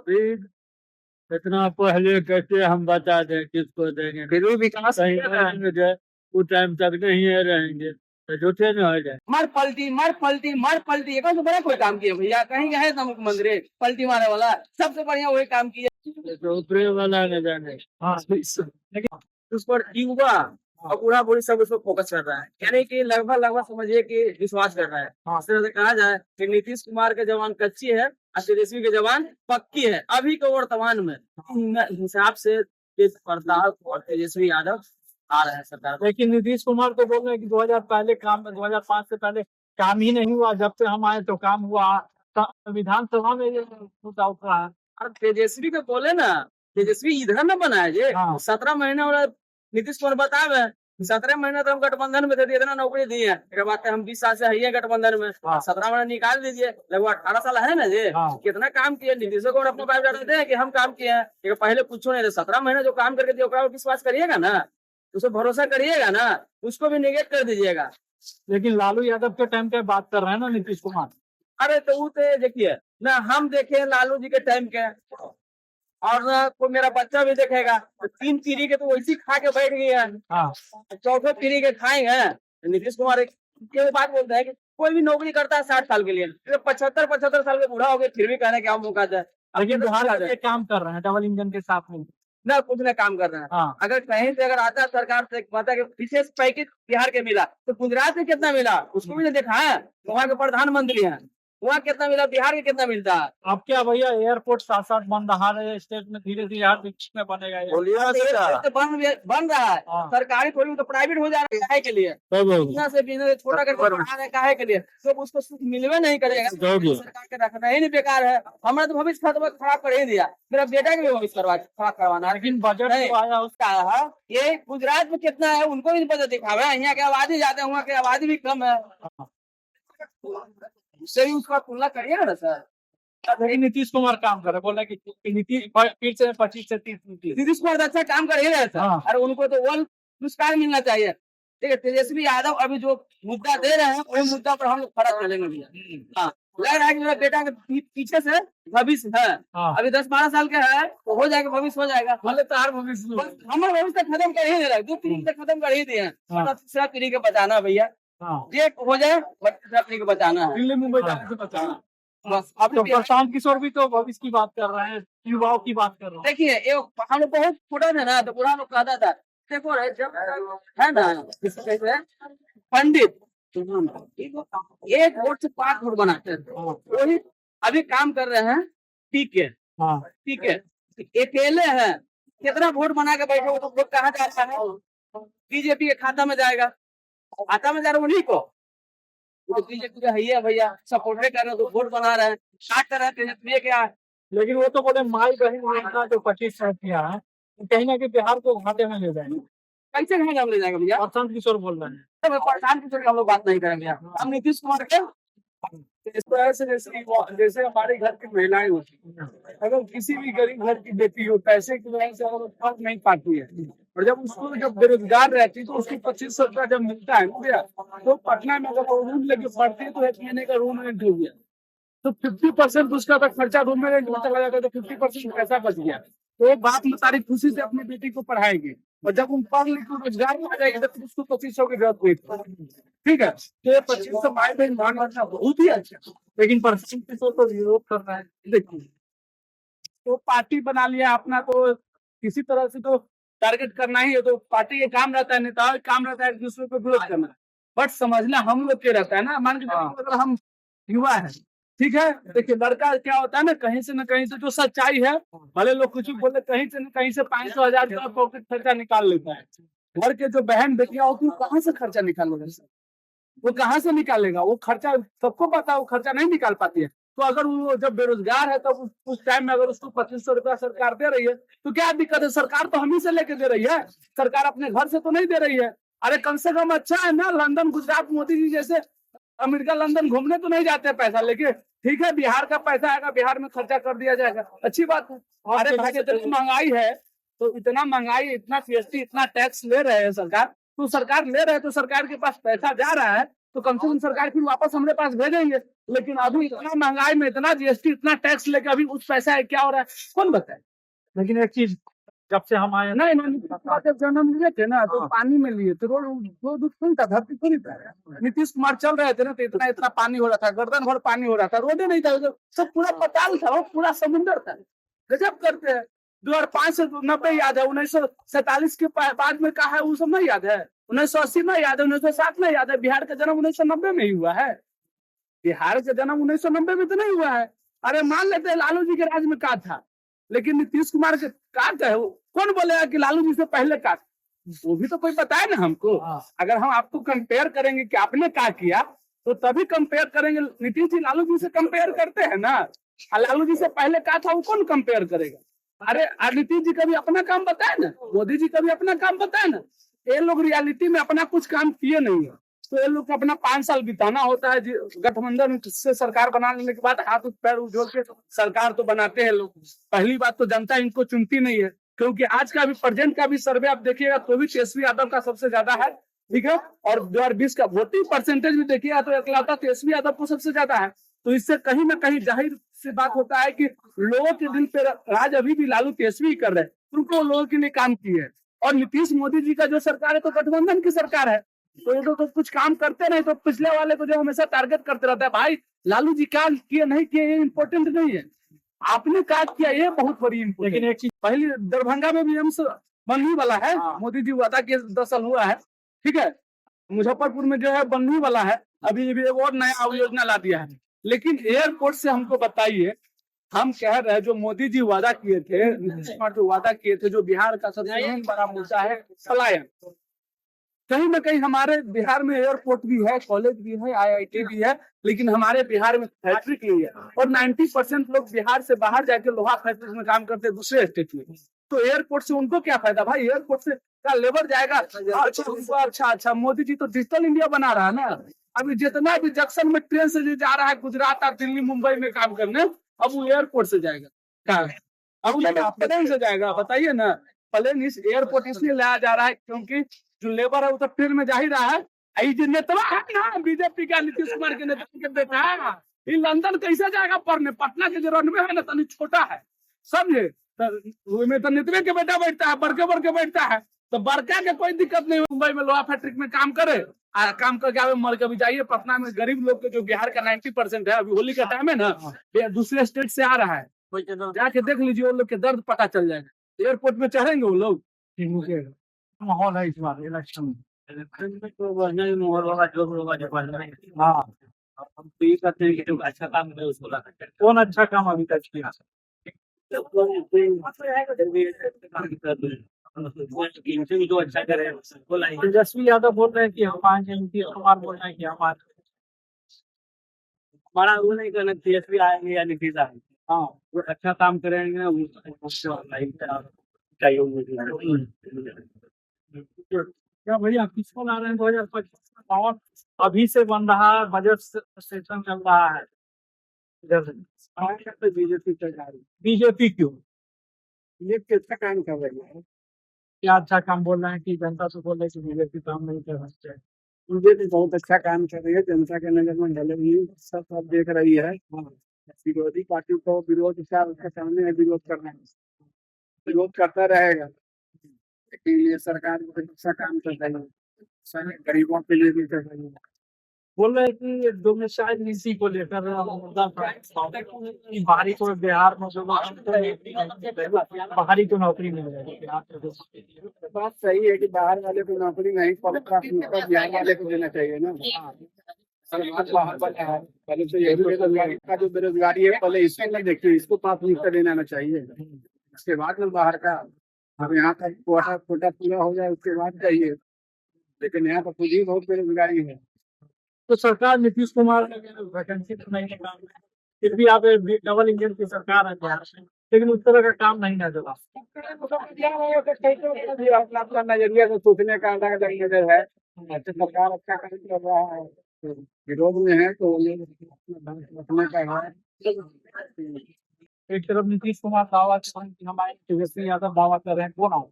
अभी इतना पहले कैसे हम बता दें किसको देंगे, फिर भी विकास कहीं किया ना। रहेंगे जो उस टाइम तक नहीं रहेंगे तो झूठे न हो जाए। मर पलटी एक तो बड़ा कोई काम किया भैया, कहीं गए था मुख्यमंत्री पलटी मारने वाला, सबसे बढ़िया वही काम किया। तो ऊपरे वाला न जाने। हाँ लेकिन उस पर युवा और बूढ़ा बूढ़ी सब उस पर फोकस कर रहा है, यानी कि लगभग समझिए कि विश्वास कर रहा है। इस तरह से कहा जाए कि नीतीश कुमार के जवान कच्ची है और तेजस्वी के जवान पक्की है अभी के वर्तमान में हिसाब से। तेज प्रताप और तेजस्वी यादव आ रहे हैं सरकार। लेकिन नीतीश कुमार तो बोल रहे हैं कि 2005 से पहले काम ही नहीं हुआ, जब से हम आए तो काम हुआ। विधानसभा में ये मुद्दा उठा है। और तेजस्वी को बोले ना, तेजस्वी इधर न बनाए जे। हाँ। 17 महीने वाला नीतीश कुमार बतावे 17 महीने तो हम गठबंधन में थे, इतना नौकरी दिए हैं। एक बात है हम 20 साल से है गठबंधन में। हाँ। 17 महीने निकाल दीजिए, लगभग 18 साल है ना जी। हाँ। कितना काम किए नीतीश कुमार अपने बात करते हैं कि हम काम किए हैं, पहले कुछ नहीं थे। 17 महीने जो काम करके दिए विश्वास करिएगा ना, उसे भरोसा करिएगा ना, उसको भी निगेट कर दीजिएगा। लेकिन लालू यादव के टाइम पे बात कर रहे हैं ना नीतीश कुमार। अरे तो वो तो देखिए ना, हम देखे लालू जी के टाइम के और ना कोई मेरा बच्चा भी देखेगा तो 3 पीढ़ी के तो वैसी खा के बैठ गए हैं। हाँ। 4थे पीढ़ी के खाएंगे। नीतीश कुमार एक बात बोलता है कि कोई भी नौकरी करता है 60 साल के लिए, 75 साल के बूढ़ा हो गए फिर भी कहने क्या मौका दे। लेकिन बिहार में काम कर रहे हैं डबल इंजन के साथ में ना, कुछ ना काम कर रहे हैं। हाँ। अगर कहीं से अगर आता है सरकार से मतलब विशेष पैकेज बिहार के मिला तो गुजरात में कितना मिला उसको भी देखा है। वहाँ के प्रधानमंत्री हैं, वहाँ कितना मिला, बिहार के कितना मिलता है। अब क्या भैया एयरपोर्ट साथ साथ बन रहा है स्टेट में, धीरे धीरे हर बीच में बनेगा ये। तो बन रहा है। हाँ। सरकारी खोली तो प्राइवेट हो जा रहा है, काहे के लिए बिजनेस से बिजनेस छोटा करके बढ़ा रहे, काहे के लिए, तो उसको मिलवे नहीं करेगा। सरकार के रखना ही नहीं, बेकार है। हमारा तो भविष्य खराब कर ही दिया, मेरा बेटा के भी भविष्य खराब करवाना है। लेकिन बजट नहीं। जो आया उसका है ये गुजरात में कितना है उनको भी बजट दिखावे, यहाँ के आबादी ज्यादा है, वहाँ की आबादी भी कम है, उससे भी उसका तुलना करिएगा ना सर। लेकिन नीतीश कुमार काम करे, बोला कि नीतीश फिर से 25 से 30 नीतीश कुमार अच्छा काम कर ही रहे थे। हाँ। और उनको तो वर्ल्ड पुरस्कार मिलना चाहिए। ठीक है, तेजस्वी यादव अभी जो मुद्दा दे रहे हैं वही मुद्दा पर हम लोग खड़ा चलेंगे भैया। हाँ, लग रहा है कि मेरा बेटा के पीछे से भविष्य है। हाँ। अभी 10-12 साल का है तो हो जाएगा, भविष्य हो जाएगा। भले तो हर भविष्य हमारे भविष्य खत्म कर ही दे रहा है, 2 पीढ़ी तक खत्म कर ही दिए हैं। हाँ। तीसरा पीढ़ी के बचाना भैया, ये हो जाए तीसरा पीढ़ी को बचाना है। दिल्ली मुंबई जाने से बचाना। बस अब तो प्रशांत किशोर भी तो भविष्य की बात कर रहे हैं, युवाओं की बात कर रहे हैं। देखिए हम लोग बहुत छोटा थे ना, तो पुराना लोग कहता था देखो जब है ना कैसे पंडित एक वोट से 5 वोट बनाते थे, वही अभी काम कर रहे हैं। ठीक है, हाँ। ठीक है, अकेले हैं, कितना वोट बना के बैठे, तो वोट कहाँ जाता है, बीजेपी के खाता में जाएगा, खाता में जा रहा है उन्हीं को। बीजेपी का है भैया, सपोर्ट कर रहे हैं तो वोट बना रहे हैं, काट कर रहे हैं क्या। लेकिन वो तो बोले माई बहन योजना जो 25 साल किया है कहीं ना कहीं बिहार को घाटे में ले जाएंगे। कैसे कहेंगे हम ले जाएंगे भैया, प्रशांत किशोर बोल रहे हैं। प्रशांत किशोर की हम लोग बात नहीं करेंगे, हम नीतीश कुमार के। इस तरह से जैसे हमारे घर की महिलाएं होती हैं, अगर किसी भी गरीब घर की बेटी हो पैसे की वजह से अगर फर्क नहीं पाती है, और जब उसको जब बेरोजगार रहती है तो उसको 2500 रुपया जब मिलता है भैया, तो पटना में अगर रूम लेके पढ़ती है तो 1 महीने का रूम रेंट हो गया, तो 50% उसका अगर खर्चा रूम में रेंट में चला जाता है, तो 50% पैसा बच गया। तो एक बाप मतारी खुशी से अपनी बेटी को पढ़ाएगी, और जब उन पढ़ लिख रोजगार में आ जाएगी तो फिर उसको 2500 की जरूरत हुई। ठीक है, तो 2500 माई बहन मान रखना बहुत ही अच्छा। लेकिन प्रशांत किशोर तो विरोध कर रहा है। देखिए तो पार्टी बना लिया अपना, तो किसी तरह से तो टारगेट करना ही है, तो पार्टी के काम रहता है, नेताओं का काम रहता है दूसरे को विरोध करना। बट समझना हम लोग के रहता है ना, मान के अगर हम युवा है, ठीक है, देखिए लड़का क्या होता है ना, कहीं से जो सच्चाई है, भले लोग कुछ भी बोले, कहीं से न कहीं से 500-1000 का पॉकेट खर्चा निकाल लेता है। घर के जो बहन बेटियां होती है कहाँ से खर्चा निकालेगा, वो कहाँ से निकालेगा, वो खर्चा सबको पता है, वो खर्चा नहीं निकाल पाती है। तो अगर वो जब बेरोजगार है तब उस टाइम में अगर उसको 2500 रुपया सरकार दे रही है तो क्या दिक्कत है, सरकार तो हम ही से लेके दे रही है, सरकार अपने घर से तो नहीं दे रही है। अरे कम से कम अच्छा है ना, लंदन गुजरात मोदी जी जैसे अमेरिका लंदन घूमने तो नहीं जाते पैसा लेके, ठीक है, बिहार का पैसा आएगा, बिहार में खर्चा कर दिया जाएगा, अच्छी बात है। अरे भाई इतनी महंगाई है, तो इतना महंगाई, इतना जीएसटी, इतना टैक्स ले रहे हैं सरकार, तो सरकार ले रहे हैं तो सरकार के पास पैसा जा रहा है, तो कम से कम सरकार फिर वापस हमारे पास भेजेंगे। लेकिन अभी इतना महंगाई में, इतना जीएसटी, इतना टैक्स लेके अभी उस पैसा है क्या हो रहा है, कौन बताए। लेकिन एक चीज, जब से हम आए नहीं नीतीश कुमार जब जन्म लिए थे ना, तो पानी में लिए थे, रोड थोड़ी था, धरती थोड़ी था। नीतीश कुमार चल रहे थे ना, तो इतना इतना पानी हो रहा था, गर्दन भर पानी हो रहा था, रोडे नहीं था, सब पूरा पताल था, वो पूरा समुद्र था। गजब करते हैं। 2005 से 90 याद है, 1947 के बाद में कहा है वो सब नहीं याद है, 1980 में याद है, 1907 में याद है। बिहार का जन्म 1990 में ही हुआ है, बिहार का जन्म 1990 में तो नहीं हुआ है। अरे मान लेते हैं लालू जी के राज में का था, लेकिन नीतीश कुमार के का है, कौन बोलेगा कि लालू जी से पहले का, वो भी तो कोई बताए ना हमको। अगर हम आपको कंपेयर करेंगे कि आपने क्या किया, तो तभी कंपेयर करेंगे। नीतीश जी लालू जी से कंपेयर करते हैं ना, लालू जी से पहले का था वो कौन कंपेयर करेगा। अरे नीतीश जी कभी अपना काम बताए ना, मोदी जी कभी अपना काम बताए ना। ये लोग रियलिटी में अपना कुछ काम किए नहीं है, तो ये लोग को अपना 5 साल बिताना होता है। गठबंधन से सरकार बना लेने के बाद हाथ पैर उछोल के सरकार तो बनाते हैं लोग। पहली बात तो जनता इनको चुनती नहीं है, क्योंकि आज का भी प्रेजेंट का भी सर्वे आप देखिएगा तो भी तेजस्वी यादव का सबसे ज्यादा है, ठीक है। और 2020 का वोटिंग परसेंटेज भी देखिएगा तो इकलौता तेजस्वी यादव को सबसे ज्यादा है। तो इससे कहीं ना कहीं जाहिर सी बात होता है कि लोगों के दिल पे राज अभी भी लालू तेजस्वी कर रहे हैं, उनको लोगों के लिए काम किए है। और नीतीश मोदी जी का जो सरकार है तो गठबंधन की सरकार है, तो ये तो कुछ काम करते नहीं, तो पिछले वाले को जो हमेशा टारगेट करते रहता है। भाई लालू जी क्या किए नहीं किए ये इम्पोर्टेंट नहीं है, आपने क्या किया ये बहुत बड़ी इम्पोर्टेंट। लेकिन एक चीज, पहले दरभंगा में भी एम्स बनने वाला है, मोदी जी वादा किए 10 साल हुआ है, ठीक है। मुजफ्फरपुर में जो है बनने वाला है, अभी भी एक और नया योजना ला दिया है। लेकिन एयरपोर्ट से हमको बताइए, हम कह रहे हैं जो मोदी जी वादा किए थे, नीतीश कुमार जो वादा किए थे, जो बिहार का सबसे बड़ा मुद्दा है पलायन, कहीं ना कहीं हमारे बिहार में एयरपोर्ट भी है, कॉलेज भी है, आईआईटी भी है, लेकिन हमारे बिहार में फैक्ट्री नहीं है। और 90% लोग बिहार से बाहर जाके लोहा फैक्ट्री में काम करते हैं दूसरे स्टेट में, तो एयरपोर्ट से उनको क्या फायदा भाई, एयरपोर्ट से क्या लेबर जाएगा। अच्छा, मोदी जी तो डिजिटल इंडिया बना रहा है ना। अभी जितना भी जंक्शन में ट्रेन से जो जा रहा है गुजरात और दिल्ली मुंबई में काम करने, अब वो एयरपोर्ट से जाएगा, क्या अब प्लेन से जाएगा, बताइए ना। प्लेन इस एयरपोर्ट इसलिए लाया जा रहा है क्योंकि जो लेबर है वो तो ट्रेन में जा ही रहा है। ये नेता है ना बीजेपी का, नीतीश कुमार के नेता के बेटा है, ये लंदन कैसे जाएगा पढ़ने, पटना के जो रनवे है ना तनी छोटा है, समझे, तो नितवे के बेटा बैठता है, बड़के बैठता है, तो बड़का के कोई दिक्कत नहीं। मुंबई में लोहा फैक्ट्री में काम करे, काम करके आवे, मर के भी जाइए। पटना में गरीब लोग के जो बिहार का 90% है, अभी होली का टाइम है ना, दूसरे स्टेट से आ रहा है, जाके देख लीजिए, वो लोग के दर्द पता चल जाएगा। एयरपोर्ट में चढ़ेंगे वो लोग, माहौल है इस बार इलेक्शन में। हाँ, हम तो ये कहते हैं कि जो अच्छा काम है उसको ला सकते हैं। कौन अच्छा काम अभी तक किया? जो अच्छा करे उसको लाएंगे। तेजस्वी यादव बोल रहे हैं कि हम आएंगे, नीतीश कुमार बोल रहे हैं कि हम आएंगे। बड़ा वो नहीं करना, तेजस्वी आएंगे या नीतीश आएंगे, हाँ वो अच्छा काम करेंगे ना, क्या भैया किसको ला रहे हैं 2025 में? और अभी से बन रहा है, बजट सेशन चल रहा है इधर से। बीजेपी सरकार, बीजेपी क्यों? ये कैसा काम कर रही है, क्या अच्छा काम बोल रहे हैं कि जनता से बोल रहे हैं कि बीजेपी काम नहीं कर सकते? बीजेपी बहुत अच्छा काम कर रही है, जनता के नजर में ढले हुई सब देख रही है। विरोधी पार्टी को विरोध उसके सामने विरोध करना है, विरोध करता रहेगा, लेकिन ये सरकार बहुत अच्छा काम कर रही है, सारे गरीबों के लिए भी कर रही है। बोल रहे हैं कि डोमिसाइल नीति को लेकर मुद्दा बाहरी को बिहार में जो बाहरी को नौकरी मिल जाएगी। बात सही है कि बाहर वाले को नौकरी नहीं, प्राथमिकता बिहार वाले को देना चाहिए ना। बाहर वाला है, पहले तो यही बेरोजगारी का जो बेरोजगारी है, पहले इसको नहीं देखिए, इसको प्राथमिकता देना चाहिए, उसके बाद में बाहर का। अब यहाँ तक कोटा पूरा हो जाए उसके बाद चाहिए, लेकिन यहाँ पर खुद ही बहुत बेरोजगारी है। तो सरकार नीतीश कुमार ने वैकेंसी तो नहीं निकाली, फिर भी आप डबल इंजन की सरकार है बिहार में, लेकिन उस तरह का काम नहीं नजर आता। अपना नजरिया से सोचने का अलग अलग नजर है। सरकार अच्छा काम कर रहा है, विरोध में है तो रखने का है। एक तरफ नीतीश कुमार दावा कर रहे हैं कि हम आए, तेजस्वी यादव दावा कर रहे हैं, कौन आओ?